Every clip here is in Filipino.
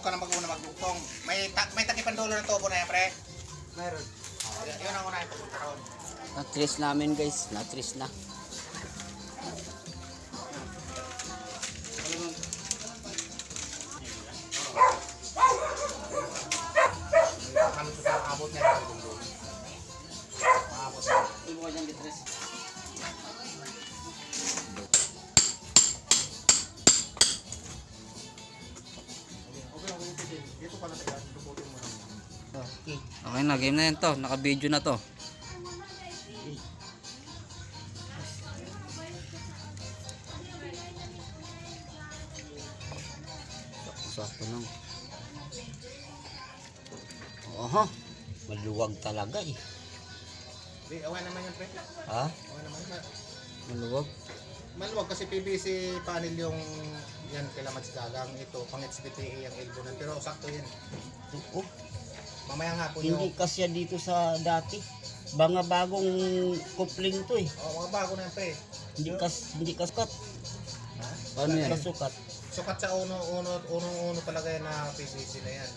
ka na mag-una magbugtong. May takipan dulo ng tubo na yan, pre. Meron. Yun ang una yung pupunta roon. Na-trace namin guys, na-trace na. Kami sa abot niya ng dulo. Maabot na. Ibo ka dyan, Beatrice. Dito pala tayo, duputin mo lang. Okay. Okay na, game na yan to. Naka-video na to. Sakto lang. Oho, maluwag talaga eh. Di, awan naman yan, pre. Ha? Awan naman. Maluwag? Maluwag kasi PVC panel yung yan kailangan Matsdagang. Ito, pang HDPE yung elbow na. Pero sakto yan. Oh, Mamaya nga po hindi kasya dito sa dati. Mga bagong coupling to eh. Oh, mga bago na yan, pre. Hindi kaskat. Ha? Ano yan? Kasukat. Sukat sa uno talaga yan na PVC na yan.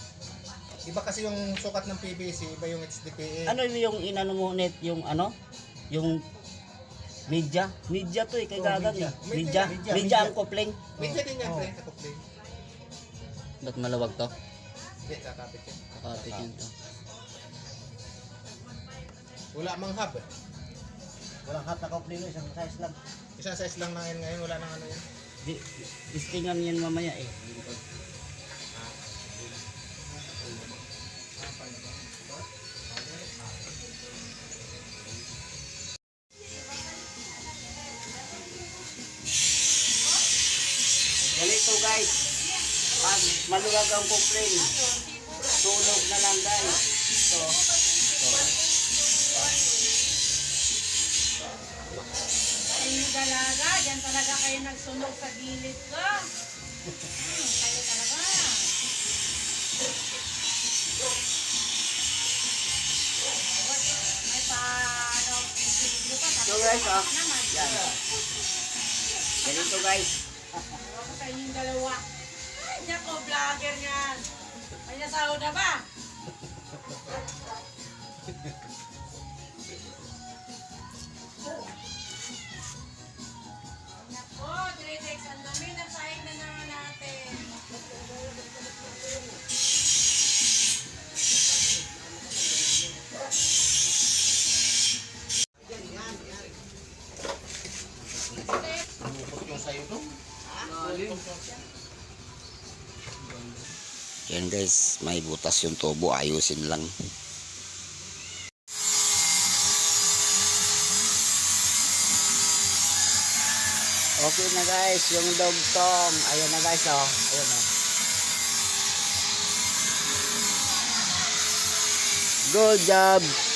Iba kasi yung sukat ng PVC, iba yung HDPE. Ano yung inano mo net yung ano? Yung media to eh kay gagang eh. Media ang coupling. Medyo din yan, pre, kakupling. Ba't maluwag to? Hindi, kakapit yan. Kapit yan to. Wala mang hub. Walang hat na coupling isang size lang. Isang size lang na yan ngayon, wala nang ano yan. Listingan yan mamaya eh. Ganito guys, pag maluwag ang coupling, tulog na lang guys. So. Ay, dalaga, dyan talaga kayo nagsunog sa gilid ko. Kayo talaga. May paano, video pa. So guys, naman. yan. Ganito guys. Ewan ko sa inyong dalawa. Ay, nako, vlogger yan. May nasahod na ba? Nako, Dredex, ang dami na sahig na naman natin. Bukot yung sayo doon. Yan guys, may butas yung tubo, ayusin lang. Okay na guys, yung dogtong. Ayan na guys, oh. Ayan oh. Good job.